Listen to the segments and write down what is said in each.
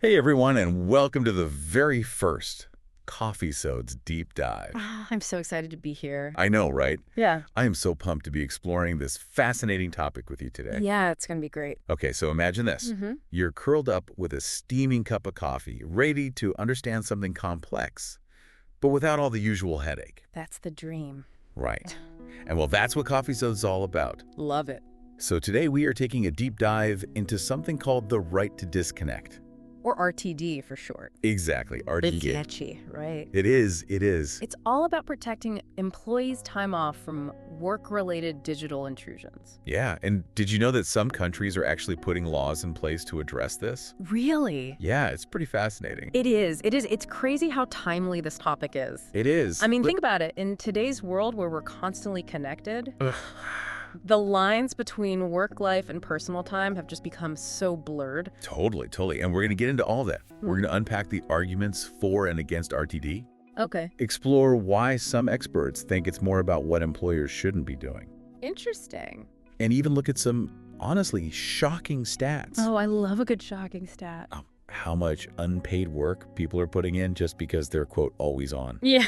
Hey everyone, and welcome to the very first Coffeesodes deep dive. I'm so excited to be here. I know, right? Yeah. I am so pumped to be exploring this fascinating topic with you today. Yeah, it's going to be great. Okay, so imagine this. Mm-hmm. You're curled up with a steaming cup of coffee, ready to understand something complex, but without all the usual headache. That's the dream. Right. And well, that's what Coffeesodes is all about. Love it. So today we are taking a deep dive into something called the right to disconnect. Or RTD for short. Exactly, It's RTD. catchy, right? It is. It's all about protecting employees' time off from work-related digital intrusions. Yeah, and did you know that some countries are actually putting laws in place to address this? Really? Yeah, it's pretty fascinating. It is. It's crazy how timely this topic is. It is. I mean, But- think about it. In today's world where we're constantly connected, Ugh. the lines between work life and personal time have just become so blurred. Totally. And we're going to get into all that. We're going to unpack the arguments for and against RTD, Okay. explore why some experts think it's more about what employers shouldn't be doing, Interesting. and even look at some, honestly, shocking stats. Oh, I love a good shocking stat. How much unpaid work people are putting in just because they're, quote, always on. Yeah.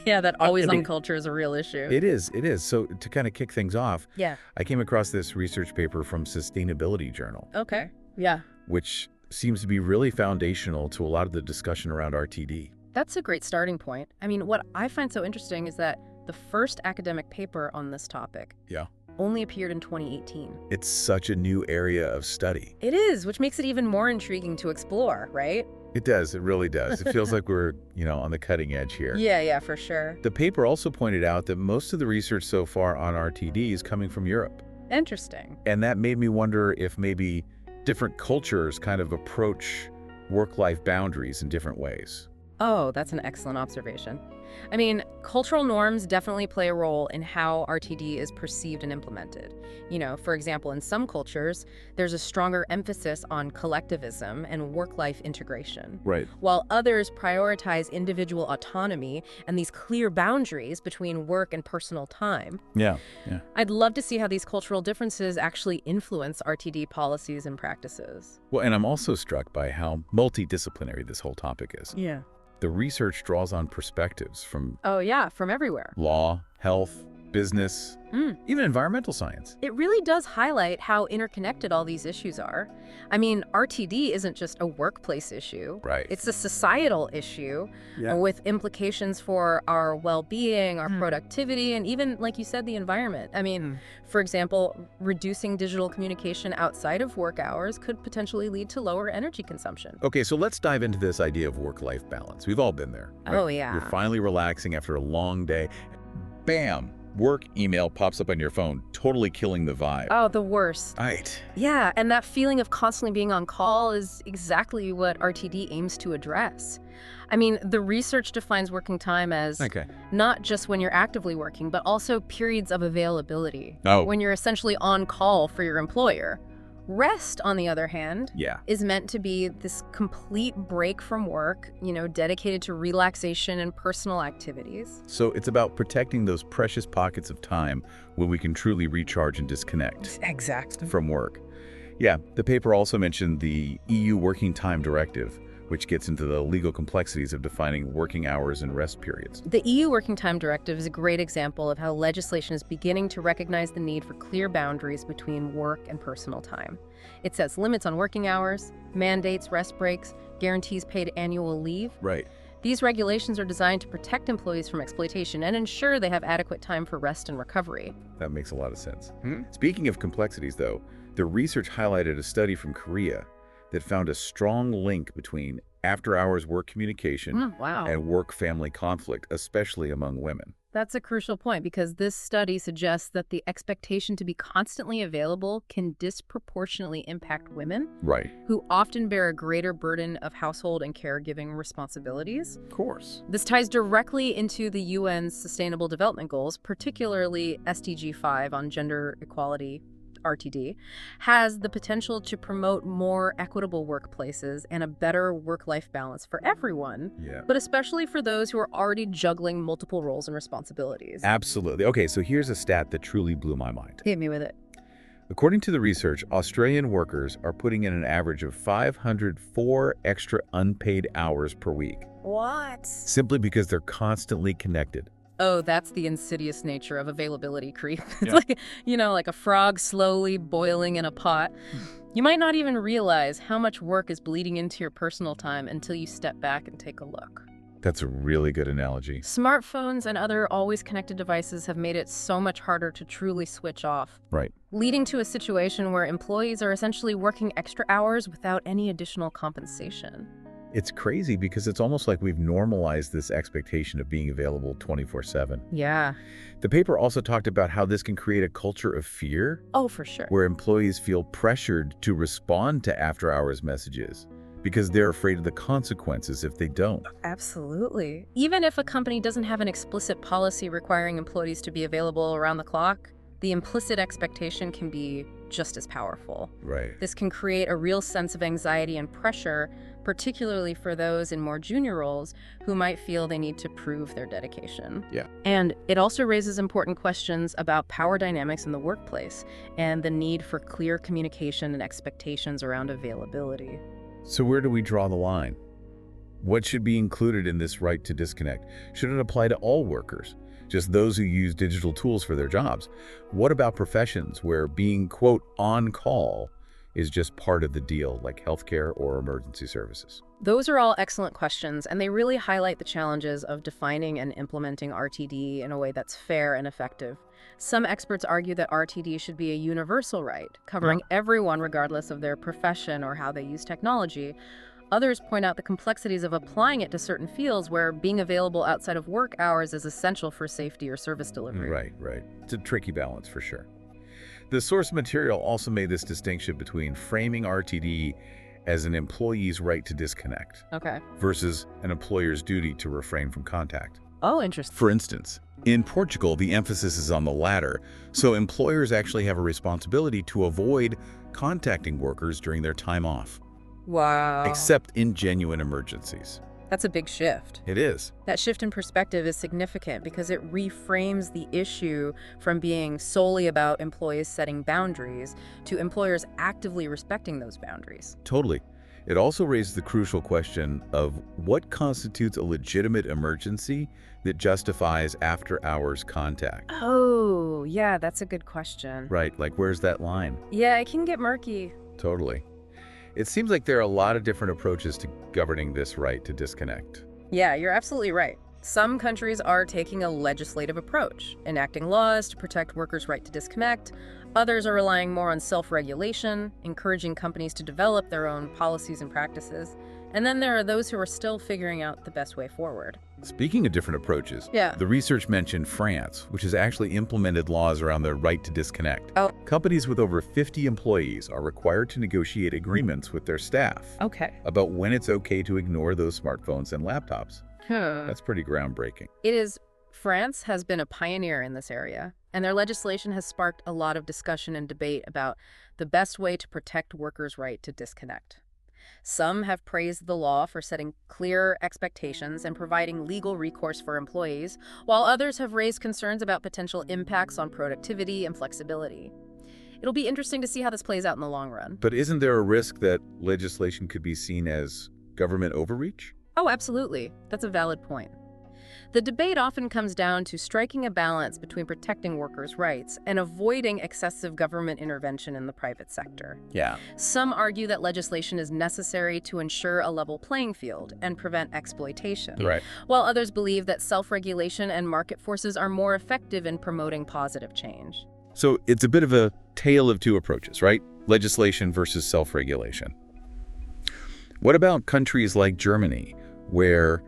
Yeah, that always I mean, on culture is a real issue. It is. So to kind of kick things off, Yeah. I came across this research paper from Sustainability Journal, Okay. Yeah. which seems to be really foundational to a lot of the discussion around RTD. That's a great starting point. I mean, what I find so interesting is that the first academic paper on this topic Yeah. only appeared in 2018. It's such a new area of study. It is, which makes it even more intriguing to explore, right? It does. It really does. It feels like we're, on the cutting edge here. Yeah, for sure. The paper also pointed out that most of the research so far on RTD is coming from Europe. Interesting. And that made me wonder if maybe different cultures kind of approach work-life boundaries in different ways. Oh, that's an excellent observation. I mean, cultural norms definitely play a role in how RTD is perceived and implemented. For example, in some cultures, there's a stronger emphasis on collectivism and work-life integration, Right. while others prioritize individual autonomy and these clear boundaries between work and personal time. Yeah. I'd love to see how these cultural differences actually influence RTD policies and practices. Well, and I'm also struck by how multidisciplinary this whole topic is. Yeah. The research draws on perspectives from Oh, yeah, from everywhere. law, health, business, even environmental science. It really does highlight how interconnected all these issues are. I mean, RTD isn't just a workplace issue. Right. It's a societal issue with implications for our well-being, our productivity, and even, like you said, the environment. I mean, for example, reducing digital communication outside of work hours could potentially lead to lower energy consumption. Okay, so let's dive into this idea of work-life balance. We've all been there. Right? Oh, yeah. You're finally relaxing after a long day. Bam! Work email pops up on your phone, totally killing the vibe. Oh, the worst. Right. Yeah, and that feeling of constantly being on call is exactly what RTD aims to address. I mean, the research defines working time as not just when you're actively working, but also periods of availability, when you're essentially on call for your employer. Rest, on the other hand, is meant to be this complete break from work, dedicated to relaxation and personal activities. So it's about protecting those precious pockets of time when we can truly recharge and disconnect Exactly. from work. Yeah, the paper also mentioned the EU Working Time Directive, which gets into the legal complexities of defining working hours and rest periods. The EU Working Time Directive is a great example of how legislation is beginning to recognize the need for clear boundaries between work and personal time. It sets limits on working hours, mandates rest breaks, guarantees paid annual leave. Right. These regulations are designed to protect employees from exploitation and ensure they have adequate time for rest and recovery. That makes a lot of sense. Speaking of complexities, though, the research highlighted a study from Korea that found a strong link between after-hours work communication Wow. and work-family conflict, especially among women. That's a crucial point because this study suggests that the expectation to be constantly available can disproportionately impact women, Right. who often bear a greater burden of household and caregiving responsibilities. Of course. This ties directly into the UN's Sustainable Development Goals, particularly SDG 5 on gender equality. RTD, has the potential to promote more equitable workplaces and a better work-life balance for everyone, but especially for those who are already juggling multiple roles and responsibilities. Absolutely. Okay, so here's a stat that truly blew my mind. Hit me with it. According to the research, Australian workers are putting in an average of 504 extra unpaid hours per week. What? Simply because they're constantly connected. Oh, that's the insidious nature of availability creep. It's Yeah. like, like a frog slowly boiling in a pot. You might not even realize how much work is bleeding into your personal time until you step back and take a look. That's a really good analogy. Smartphones and other always connected devices have made it so much harder to truly switch off, Right. leading to a situation where employees are essentially working extra hours without any additional compensation. It's crazy because it's almost like we've normalized this expectation of being available 24/7. Yeah. The paper also talked about how this can create a culture of fear, Oh, for sure. where employees feel pressured to respond to after-hours messages because they're afraid of the consequences if they don't. Absolutely. Even if a company doesn't have an explicit policy requiring employees to be available around the clock, the implicit expectation can be just as powerful. Right. This can create a real sense of anxiety and pressure, particularly for those in more junior roles who might feel they need to prove their dedication. Yeah. And it also raises important questions about power dynamics in the workplace and the need for clear communication and expectations around availability. So where do we draw the line? What should be included in this right to disconnect? Should it apply to all workers? Just those who use digital tools for their jobs? What about professions where being, quote, on call is just part of the deal, like healthcare or emergency services? Those are all excellent questions, and they really highlight the challenges of defining and implementing RTD in a way that's fair and effective. Some experts argue that RTD should be a universal right, covering everyone regardless of their profession or how they use technology. Others point out the complexities of applying it to certain fields where being available outside of work hours is essential for safety or service delivery. Right. It's a tricky balance for sure. The source material also made this distinction between framing RTD as an employee's right to disconnect Okay. versus an employer's duty to refrain from contact. Oh, interesting. For instance, in Portugal, the emphasis is on the latter, so employers actually have a responsibility to avoid contacting workers during their time off, Wow. except in genuine emergencies. That's a big shift. It is. That shift in perspective is significant because it reframes the issue from being solely about employees setting boundaries to employers actively respecting those boundaries. Totally. It also raises the crucial question of what constitutes a legitimate emergency that justifies after-hours contact. Oh, yeah, that's a good question. Right, like where's that line? Yeah, it can get murky. Totally. It seems like there are a lot of different approaches to governing this right to disconnect. Yeah, you're absolutely right. Some countries are taking a legislative approach, enacting laws to protect workers' right to disconnect. Others are relying more on self-regulation, encouraging companies to develop their own policies and practices. And then there are those who are still figuring out the best way forward. Speaking of different approaches, Yeah. the research mentioned France, which has actually implemented laws around the right to disconnect. Oh. Companies with over 50 employees are required to negotiate agreements with their staff Okay. about when it's okay to ignore those smartphones and laptops. Huh. That's pretty groundbreaking. It is. France has been a pioneer in this area, and their legislation has sparked a lot of discussion and debate about the best way to protect workers' right to disconnect. Some have praised the law for setting clear expectations and providing legal recourse for employees, while others have raised concerns about potential impacts on productivity and flexibility. It'll be interesting to see how this plays out in the long run. But isn't there a risk that legislation could be seen as government overreach? Oh, absolutely. That's a valid point. The debate often comes down to striking a balance between protecting workers' rights and avoiding excessive government intervention in the private sector. Yeah. Some argue that legislation is necessary to ensure a level playing field and prevent exploitation, Right. while others believe that self-regulation and market forces are more effective in promoting positive change. So it's a bit of a tale of two approaches, right? Legislation versus self-regulation. What about countries like Germany, where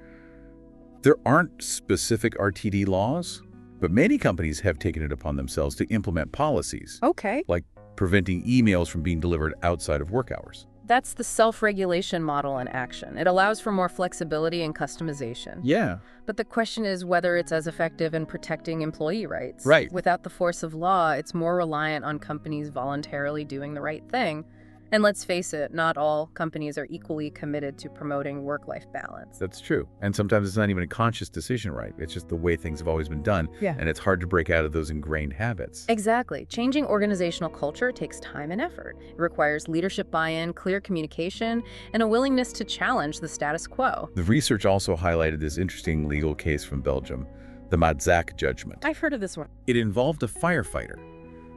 there aren't specific RTD laws, but many companies have taken it upon themselves to implement policies, Okay. like preventing emails from being delivered outside of work hours? That's the self-regulation model in action. It allows for more flexibility and customization. Yeah. But the question is whether it's as effective in protecting employee rights. Right. Without the force of law, it's more reliant on companies voluntarily doing the right thing. And let's face it, not all companies are equally committed to promoting work-life balance. That's true. And sometimes it's not even a conscious decision, right? It's just the way things have always been done. Yeah. And it's hard to break out of those ingrained habits. Exactly. Changing organizational culture takes time and effort. It requires leadership buy-in, clear communication, and a willingness to challenge the status quo. The research also highlighted this interesting legal case from Belgium, the Madzak judgment. I've heard of this one. It involved a firefighter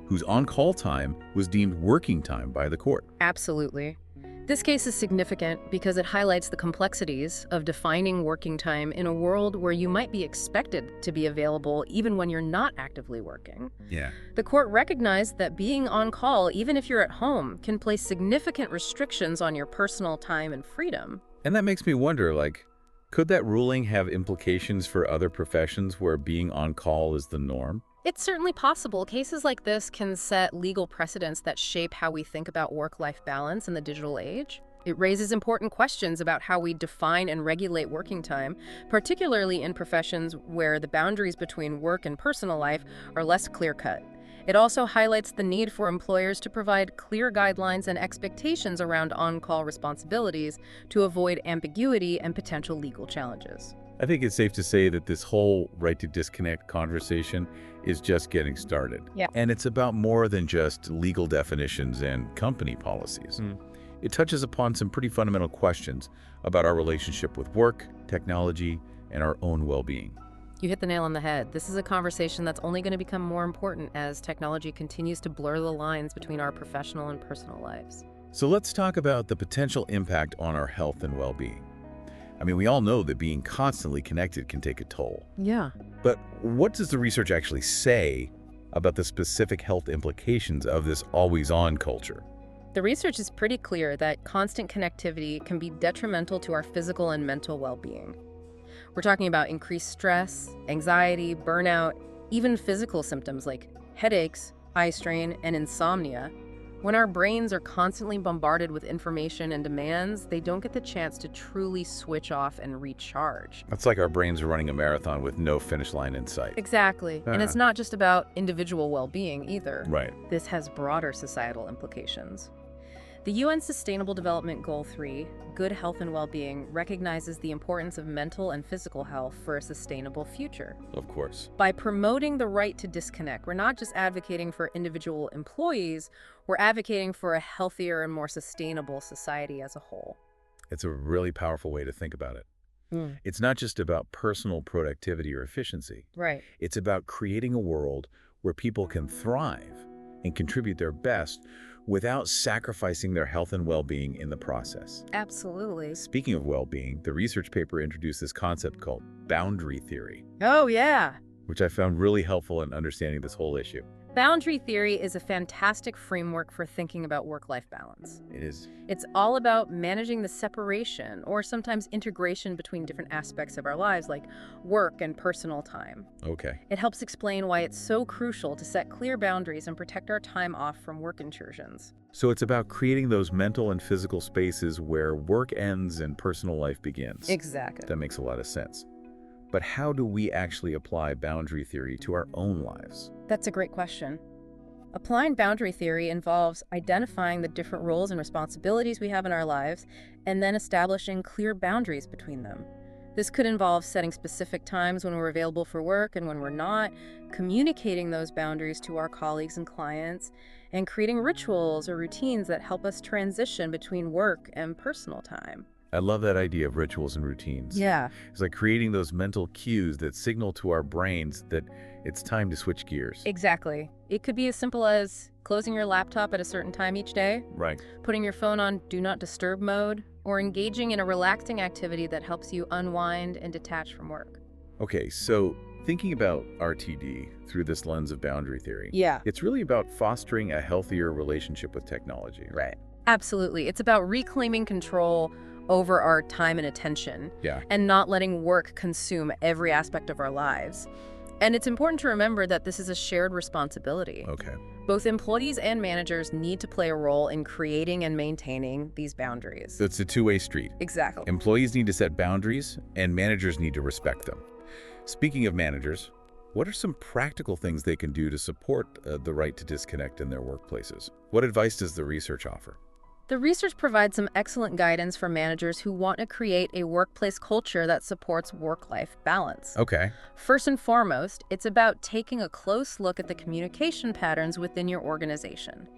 whose on-call time was deemed working time by the court. Absolutely. This case is significant because it highlights the complexities of defining working time in a world where you might be expected to be available even when you're not actively working. Yeah. The court recognized that being on call, even if you're at home, can place significant restrictions on your personal time and freedom. And that makes me wonder, could that ruling have implications for other professions where being on call is the norm? It's certainly possible. Cases like this can set legal precedents that shape how we think about work-life balance in the digital age. It raises important questions about how we define and regulate working time, particularly in professions where the boundaries between work and personal life are less clear-cut. It also highlights the need for employers to provide clear guidelines and expectations around on-call responsibilities to avoid ambiguity and potential legal challenges. I think it's safe to say that this whole right to disconnect conversation is just getting started. Yeah. And it's about more than just legal definitions and company policies. It touches upon some pretty fundamental questions about our relationship with work, technology, and our own well-being. You hit the nail on the head. This is a conversation that's only going to become more important as technology continues to blur the lines between our professional and personal lives. So let's talk about the potential impact on our health and well-being. I mean, we all know that being constantly connected can take a toll. Yeah. But what does the research actually say about the specific health implications of this always-on culture? The research is pretty clear that constant connectivity can be detrimental to our physical and mental well-being. We're talking about increased stress, anxiety, burnout, even physical symptoms like headaches, eye strain, and insomnia. When our brains are constantly bombarded with information and demands, they don't get the chance to truly switch off and recharge. It's like our brains are running a marathon with no finish line in sight. Exactly. And it's not just about individual well-being either. Right. This has broader societal implications. The UN Sustainable Development Goal 3, Good Health and Well-Being, recognizes the importance of mental and physical health for a sustainable future. Of course. By promoting the right to disconnect, we're not just advocating for individual employees, we're advocating for a healthier and more sustainable society as a whole. It's a really powerful way to think about it. It's not just about personal productivity or efficiency. Right. It's about creating a world where people can thrive and contribute their best without sacrificing their health and well-being in the process. Absolutely. Speaking of well-being, the research paper introduced this concept called boundary theory, Oh, yeah. which I found really helpful in understanding this whole issue. Boundary theory is a fantastic framework for thinking about work-life balance. It is. It's all about managing the separation or sometimes integration between different aspects of our lives, like work and personal time. Okay. It helps explain why it's so crucial to set clear boundaries and protect our time off from work intrusions. So it's about creating those mental and physical spaces where work ends and personal life begins. Exactly. That makes a lot of sense. But how do we actually apply boundary theory to our own lives? That's a great question. Applying boundary theory involves identifying the different roles and responsibilities we have in our lives and then establishing clear boundaries between them. This could involve setting specific times when we're available for work and when we're not, communicating those boundaries to our colleagues and clients, and creating rituals or routines that help us transition between work and personal time. I love that idea of rituals and routines. Yeah. It's like creating those mental cues that signal to our brains that it's time to switch gears. Exactly. It could be as simple as closing your laptop at a certain time each day, Right. putting your phone on Do Not Disturb mode, or engaging in a relaxing activity that helps you unwind and detach from work. Okay, so thinking about RTD through this lens of boundary theory, Yeah. it's really about fostering a healthier relationship with technology. Right. Absolutely. It's about reclaiming control over our time and attention Yeah. and not letting work consume every aspect of our lives. And it's important to remember that this is a shared responsibility. Okay. Both employees and managers need to play a role in creating and maintaining these boundaries. So it's a two-way street. Exactly. Employees need to set boundaries, and managers need to respect them. Speaking of managers, what are some practical things they can do to support the right to disconnect in their workplaces? What advice does the research offer? The research provides some excellent guidance for managers who want to create a workplace culture that supports work-life balance. Okay. First and foremost, it's about taking a close look at the communication patterns within your organization.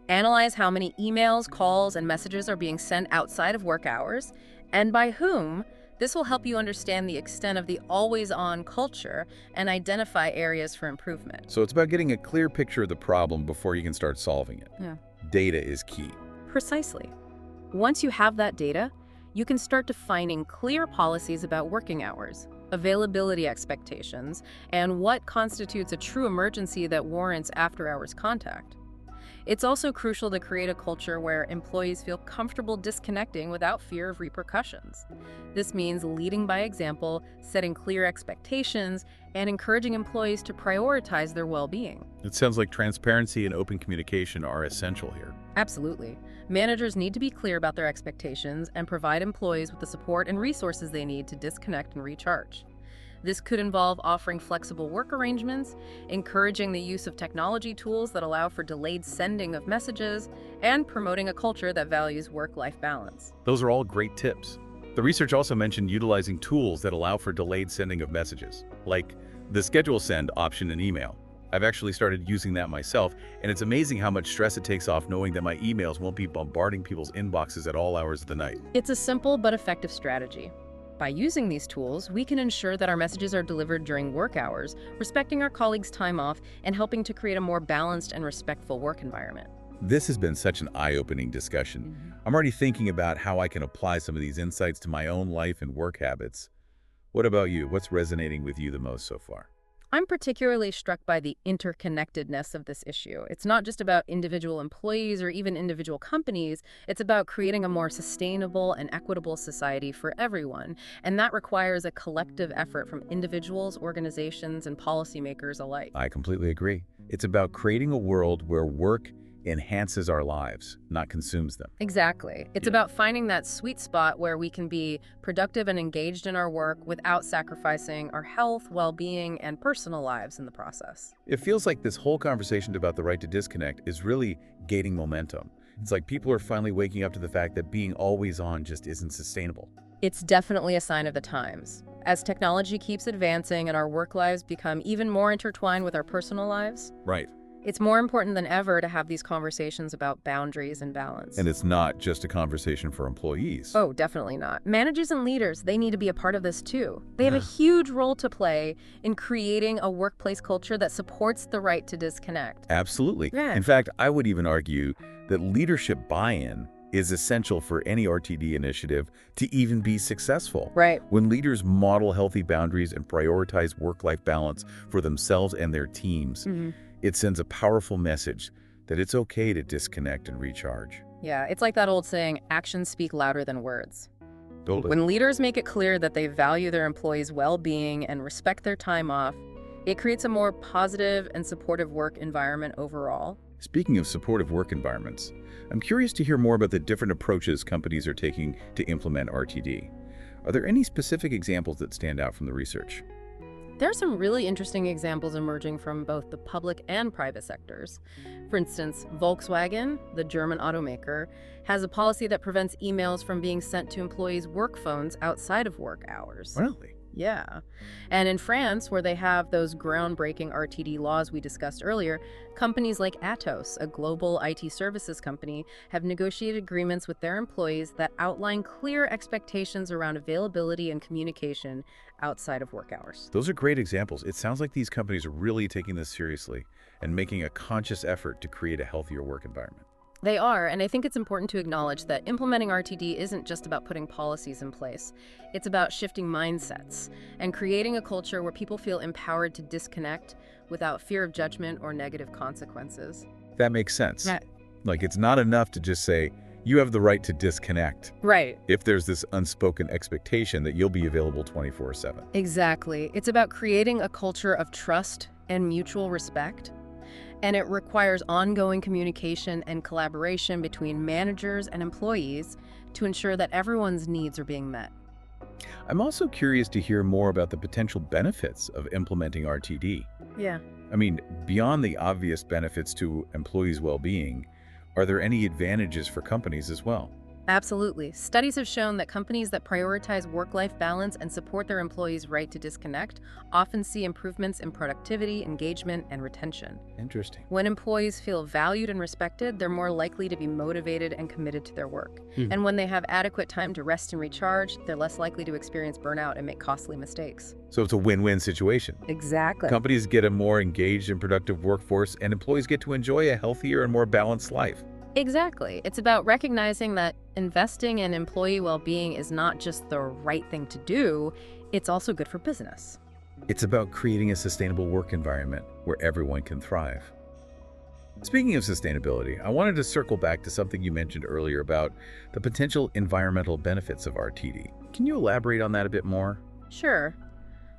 Analyze how many emails, calls, and messages are being sent outside of work hours, and by whom. This will help you understand the extent of the always-on culture and identify areas for improvement. So it's about getting a clear picture of the problem before you can start solving it. Yeah. Data is key. Precisely. Once you have that data, you can start defining clear policies about working hours, availability expectations, and what constitutes a true emergency that warrants after-hours contact. It's also crucial to create a culture where employees feel comfortable disconnecting without fear of repercussions. This means leading by example, setting clear expectations, and encouraging employees to prioritize their well-being. It sounds like transparency and open communication are essential here. Absolutely. Managers need to be clear about their expectations and provide employees with the support and resources they need to disconnect and recharge. This could involve offering flexible work arrangements, encouraging the use of technology tools that allow for delayed sending of messages, and promoting a culture that values work-life balance. Those are all great tips. The research also mentioned utilizing tools that allow for delayed sending of messages, like the schedule send option in email. I've actually started using that myself, and it's amazing how much stress it takes off knowing that my emails won't be bombarding people's inboxes at all hours of the night. It's a simple but effective strategy. By using these tools, we can ensure that our messages are delivered during work hours, respecting our colleagues' time off, and helping to create a more balanced and respectful work environment. This has been such an eye-opening discussion. I'm already thinking about how I can apply some of these insights to my own life and work habits. What about you? What's resonating with you the most so far? I'm particularly struck by the interconnectedness of this issue. It's not just about individual employees or even individual companies. It's about creating a more sustainable and equitable society for everyone. And that requires a collective effort from individuals, organizations, and policymakers alike. I completely agree. It's about creating a world where work enhances our lives, not consumes them. Exactly. It's about finding that sweet spot where we can be productive and engaged in our work without sacrificing our health, well-being, and personal lives in the process. It feels like this whole conversation about the right to disconnect is really gaining momentum. It's like people are finally waking up to the fact that being always on just isn't sustainable. It's definitely a sign of the times. As technology keeps advancing and our work lives become even more intertwined with our personal lives, Right. it's more important than ever to have these conversations about boundaries and balance. And it's not just a conversation for employees. Oh, definitely not. Managers and leaders, they need to be a part of this too. They have a huge role to play in creating a workplace culture that supports the right to disconnect. Absolutely. Yeah. In fact, I would even argue that leadership buy-in is essential for any RTD initiative to even be successful. Right. When leaders model healthy boundaries and prioritize work-life balance for themselves and their teams, it sends a powerful message that it's okay to disconnect and recharge. Yeah, it's like that old saying, actions speak louder than words. Totally. When leaders make it clear that they value their employees' well-being and respect their time off, it creates a more positive and supportive work environment overall. Speaking of supportive work environments, I'm curious to hear more about the different approaches companies are taking to implement RTD. Are there any specific examples that stand out from the research? There are some really interesting examples emerging from both the public and private sectors. For instance, Volkswagen, the German automaker, has a policy that prevents emails from being sent to employees' work phones outside of work hours. Really? Yeah. And in France, where they have those groundbreaking RTD laws we discussed earlier, companies like Atos, a global IT services company, have negotiated agreements with their employees that outline clear expectations around availability and communication outside of work hours. Those are great examples. It sounds like these companies are really taking this seriously and making a conscious effort to create a healthier work environment. They are, and I think it's important to acknowledge that implementing RTD isn't just about putting policies in place. It's about shifting mindsets and creating a culture where people feel empowered to disconnect without fear of judgment or negative consequences. That makes sense. Yeah. Like, it's not enough to just say, you have the right to disconnect. Right. If there's this unspoken expectation that you'll be available 24/7. Exactly. It's about creating a culture of trust and mutual respect. And it requires ongoing communication and collaboration between managers and employees to ensure that everyone's needs are being met. I'm also curious to hear more about the potential benefits of implementing RTD. Yeah. I mean, beyond the obvious benefits to employees' well-being, Are there any advantages for companies as well? Absolutely. Studies have shown that companies that prioritize work-life balance and support their employees' right to disconnect often see improvements in productivity, engagement, and retention. Interesting. When employees feel valued and respected, they're more likely to be motivated and committed to their work. And when they have adequate time to rest and recharge, they're less likely to experience burnout and make costly mistakes. So it's a win-win situation. Exactly. Companies get a more engaged and productive workforce, and employees get to enjoy a healthier and more balanced life. Exactly. It's about recognizing that investing in employee well-being is not just the right thing to do, it's also good for business. It's about creating a sustainable work environment where everyone can thrive. Speaking of sustainability, I wanted to circle back to something you mentioned earlier about the potential environmental benefits of RTD. Can you elaborate on that a bit more? Sure.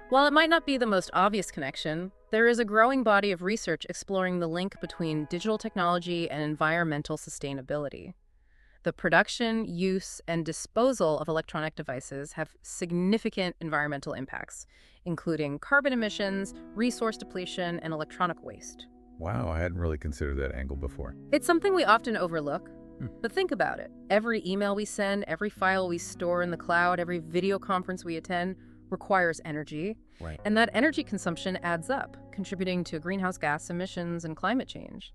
While it might not be the most obvious connection, there is a growing body of research exploring the link between digital technology and environmental sustainability. The production, use, and disposal of electronic devices have significant environmental impacts, including carbon emissions, resource depletion, and electronic waste. Wow, I hadn't really considered that angle before. It's something we often overlook, but think about it. Every email we send, every file we store in the cloud, every video conference we attend requires energy, and that energy consumption adds up, contributing to greenhouse gas emissions and climate change.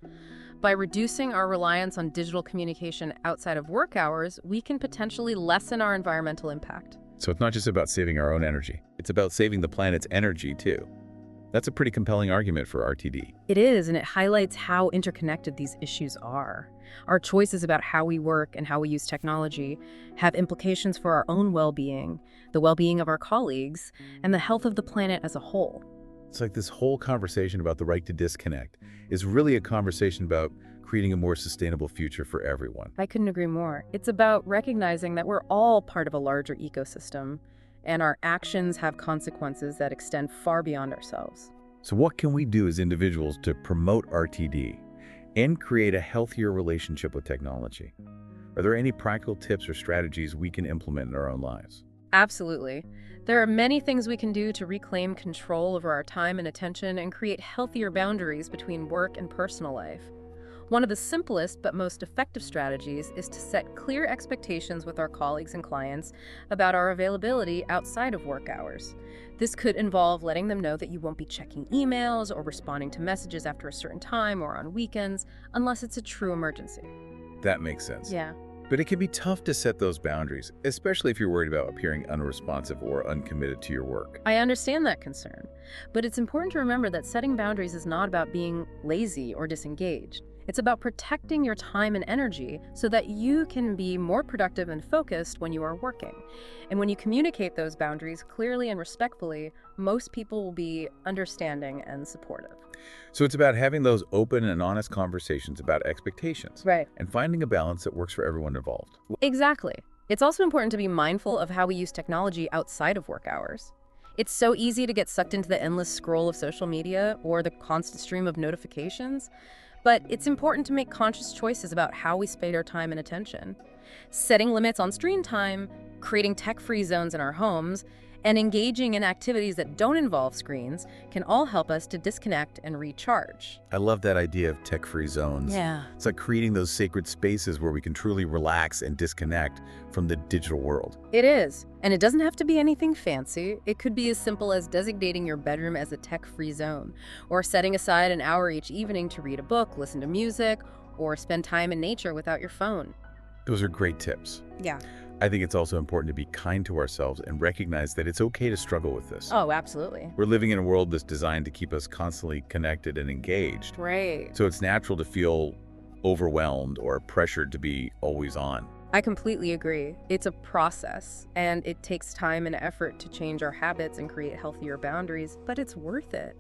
By reducing our reliance on digital communication outside of work hours, we can potentially lessen our environmental impact. So it's not just about saving our own energy, it's about saving the planet's energy too. That's a pretty compelling argument for RTD. It is, and it highlights how interconnected these issues are. Our choices about how we work and how we use technology have implications for our own well-being, the well-being of our colleagues, and the health of the planet as a whole. It's like this whole conversation about the right to disconnect is really a conversation about creating a more sustainable future for everyone. I couldn't agree more. It's about recognizing that we're all part of a larger ecosystem, and our actions have consequences that extend far beyond ourselves. So what can we do as individuals to promote RTD and create a healthier relationship with technology? Are there any practical tips or strategies we can implement in our own lives? Absolutely. There are many things we can do to reclaim control over our time and attention and create healthier boundaries between work and personal life. One of the simplest but most effective strategies is to set clear expectations with our colleagues and clients about our availability outside of work hours. This could involve letting them know that you won't be checking emails or responding to messages after a certain time or on weekends, unless it's a true emergency. That makes sense. Yeah. But it can be tough to set those boundaries, especially if you're worried about appearing unresponsive or uncommitted to your work. I understand that concern, but it's important to remember that setting boundaries is not about being lazy or disengaged. It's about protecting your time and energy so that you can be more productive and focused when you are working. And when you communicate those boundaries clearly and respectfully, most people will be understanding and supportive. So it's about having those open and honest conversations about expectations. Right. And finding a balance that works for everyone involved. Exactly. It's also important to be mindful of how we use technology outside of work hours. It's so easy to get sucked into the endless scroll of social media or the constant stream of notifications. But it's important to make conscious choices about how we spend our time and attention. Setting limits on screen time, creating tech-free zones in our homes, and engaging in activities that don't involve screens can all help us to disconnect and recharge. I love that idea of tech-free zones. Yeah. It's like creating those sacred spaces where we can truly relax and disconnect from the digital world. It is. And it doesn't have to be anything fancy. It could be as simple as designating your bedroom as a tech-free zone, or setting aside an hour each evening to read a book, listen to music, or spend time in nature without your phone. Those are great tips. Yeah. I think it's also important to be kind to ourselves and recognize that it's okay to struggle with this. Oh, absolutely. We're living in a world that's designed to keep us constantly connected and engaged. Right. So it's natural to feel overwhelmed or pressured to be always on. I completely agree. It's a process, and it takes time and effort to change our habits and create healthier boundaries, but it's worth it.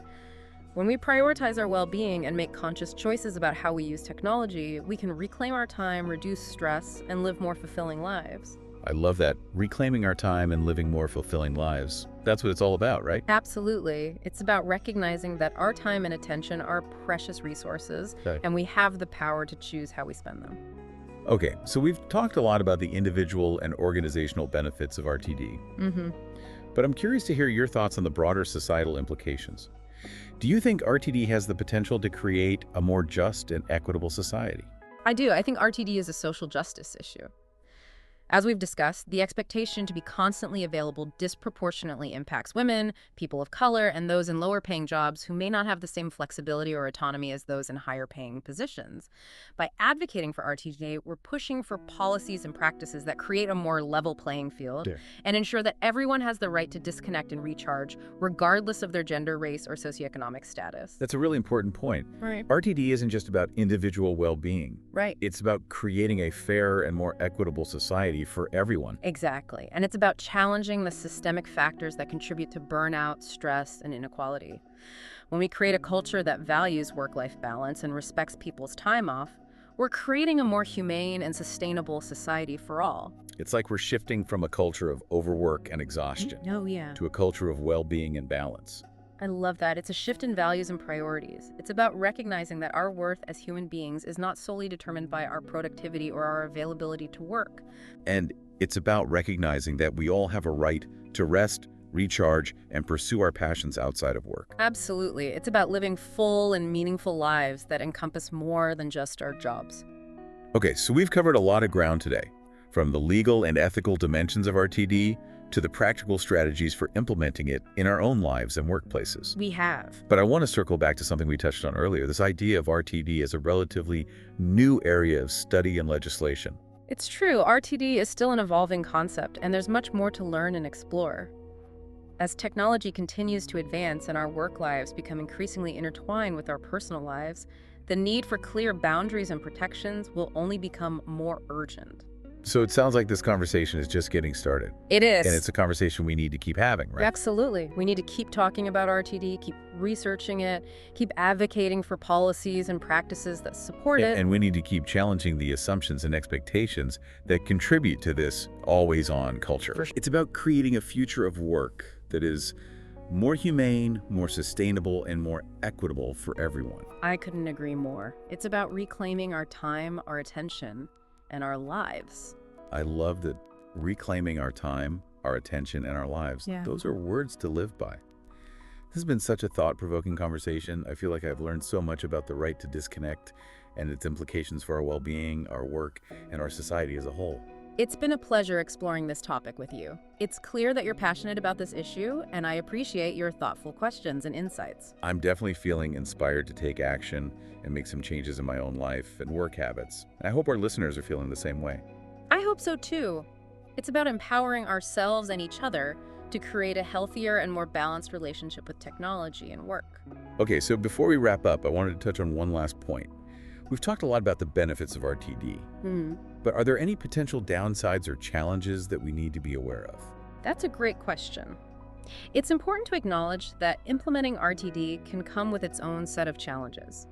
When we prioritize our well-being and make conscious choices about how we use technology, we can reclaim our time, reduce stress, and live more fulfilling lives. I love that. Reclaiming our time and living more fulfilling lives. That's what it's all about, right? Absolutely. It's about recognizing that our time and attention are precious resources, and we have the power to choose how we spend them. Okay, so we've talked a lot about the individual and organizational benefits of RTD. But I'm curious to hear your thoughts on the broader societal implications. Do you think RTD has the potential to create a more just and equitable society? I do. I think RTD is a social justice issue. As we've discussed, the expectation to be constantly available disproportionately impacts women, people of color, and those in lower-paying jobs who may not have the same flexibility or autonomy as those in higher-paying positions. By advocating for RTD, we're pushing for policies and practices that create a more level playing field and ensure that everyone has the right to disconnect and recharge, regardless of their gender, race, or socioeconomic status. That's a really important point. Right. RTD isn't just about individual well-being. Right. It's about creating a fair and more equitable society for everyone. Exactly. And it's about challenging the systemic factors that contribute to burnout, stress, and inequality. When we create a culture that values work-life balance and respects people's time off, we're creating a more humane and sustainable society for all. It's like we're shifting from a culture of overwork and exhaustion to a culture of well-being and balance. I love that. It's a shift in values and priorities. It's about recognizing that our worth as human beings is not solely determined by our productivity or our availability to work. And it's about recognizing that we all have a right to rest, recharge, and pursue our passions outside of work. Absolutely. It's about living full and meaningful lives that encompass more than just our jobs. Okay, so we've covered a lot of ground today, from the legal and ethical dimensions of RTD to the practical strategies for implementing it in our own lives and workplaces. We have. But I want to circle back to something we touched on earlier, this idea of RTD as a relatively new area of study and legislation. It's true, RTD is still an evolving concept, and there's much more to learn and explore. As technology continues to advance and our work lives become increasingly intertwined with our personal lives, the need for clear boundaries and protections will only become more urgent. So it sounds like this conversation is just getting started. It is. And it's a conversation we need to keep having, right? Absolutely. We need to keep talking about RTD, keep researching it, keep advocating for policies and practices that support it. And we need to keep challenging the assumptions and expectations that contribute to this always-on culture. It's about creating a future of work that is more humane, more sustainable, and more equitable for everyone. I couldn't agree more. It's about reclaiming our time, our attention, and our lives. I love that reclaiming our time, our attention, and our lives. Yeah. Those are words to live by. This has been such a thought-provoking conversation. I feel like I've learned so much about the right to disconnect and its implications for our well-being, our work, and our society as a whole. It's been a pleasure exploring this topic with you. It's clear that you're passionate about this issue, and I appreciate your thoughtful questions and insights. I'm definitely feeling inspired to take action and make some changes in my own life and work habits. And I hope our listeners are feeling the same way. I hope so too. It's about empowering ourselves and each other to create a healthier and more balanced relationship with technology and work. Okay, so before we wrap up, I wanted to touch on one last point. We've talked a lot about the benefits of RTD, but are there any potential downsides or challenges that we need to be aware of? That's a great question. It's important to acknowledge that implementing RTD can come with its own set of challenges.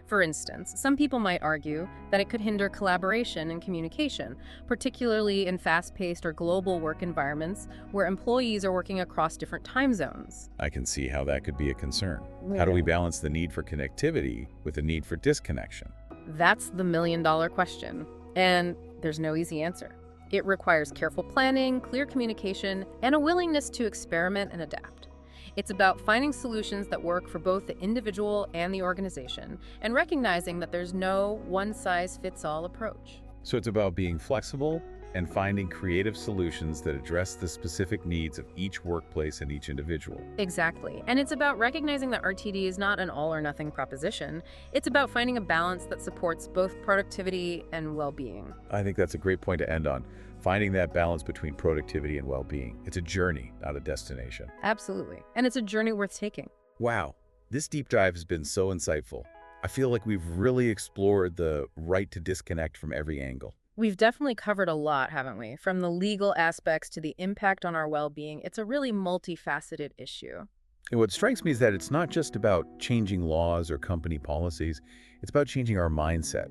For instance, some people might argue that it could hinder collaboration and communication, particularly in fast-paced or global work environments where employees are working across different time zones. I can see how that could be a concern. How do we balance the need for connectivity with the need for disconnection? That's the million-dollar question, and there's no easy answer. It requires careful planning, clear communication, and a willingness to experiment and adapt. It's about finding solutions that work for both the individual and the organization, and recognizing that there's no one-size-fits-all approach. So it's about being flexible and finding creative solutions that address the specific needs of each workplace and each individual. Exactly. And it's about recognizing that RTD is not an all-or-nothing proposition. It's about finding a balance that supports both productivity and well-being. I think that's a great point to end on. Finding that balance between productivity and well-being. It's a journey, not a destination. Absolutely. And it's a journey worth taking. Wow, this deep dive has been so insightful. I feel like we've really explored the right to disconnect from every angle. We've definitely covered a lot, haven't we? From the legal aspects to the impact on our well-being, it's a really multifaceted issue. And what strikes me is that it's not just about changing laws or company policies, it's about changing our mindset.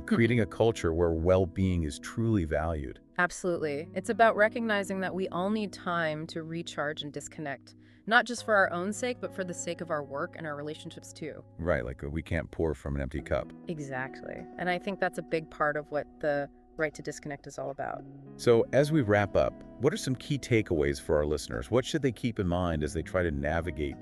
Creating a culture where well-being is truly valued. Absolutely. It's about recognizing that we all need time to recharge and disconnect, not just for our own sake, but for the sake of our work and our relationships too. Right, like we can't pour from an empty cup. Exactly. And I think that's a big part of what the right to disconnect is all about. So as we wrap up, what are some key takeaways for our listeners? What should they keep in mind as they try to navigate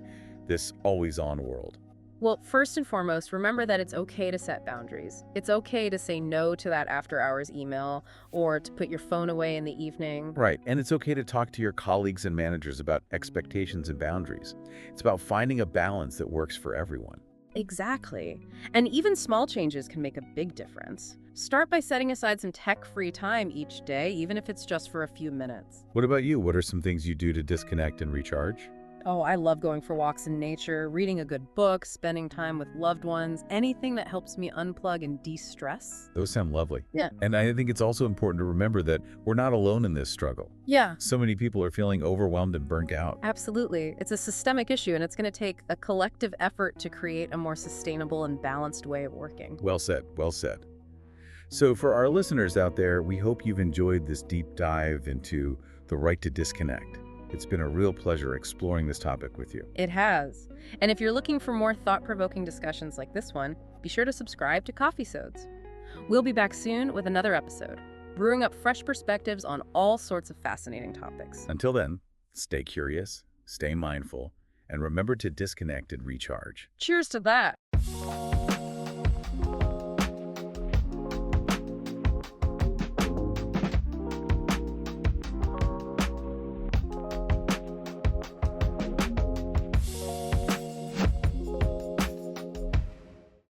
this always-on world? Well, first and foremost, remember that it's okay to set boundaries. It's okay to say no to that after-hours email or to put your phone away in the evening. Right, and it's okay to talk to your colleagues and managers about expectations and boundaries. It's about finding a balance that works for everyone. Exactly. And even small changes can make a big difference. Start by setting aside some tech-free time each day, even if it's just for a few minutes. What about you? What are some things you do to disconnect and recharge? Oh, I love going for walks in nature, reading a good book, spending time with loved ones, anything that helps me unplug and de-stress. Those sound lovely. Yeah. And I think it's also important to remember that we're not alone in this struggle. Yeah. So many people are feeling overwhelmed and burnt out. Absolutely. It's a systemic issue, and it's going to take a collective effort to create a more sustainable and balanced way of working. Well said, well said. So for our listeners out there, we hope you've enjoyed this deep dive into the right to disconnect. It's been a real pleasure exploring this topic with you. It has. And if you're looking for more thought-provoking discussions like this one, be sure to subscribe to Coffeesodes. We'll be back soon with another episode, brewing up fresh perspectives on all sorts of fascinating topics. Until then, stay curious, stay mindful, and remember to disconnect and recharge. Cheers to that.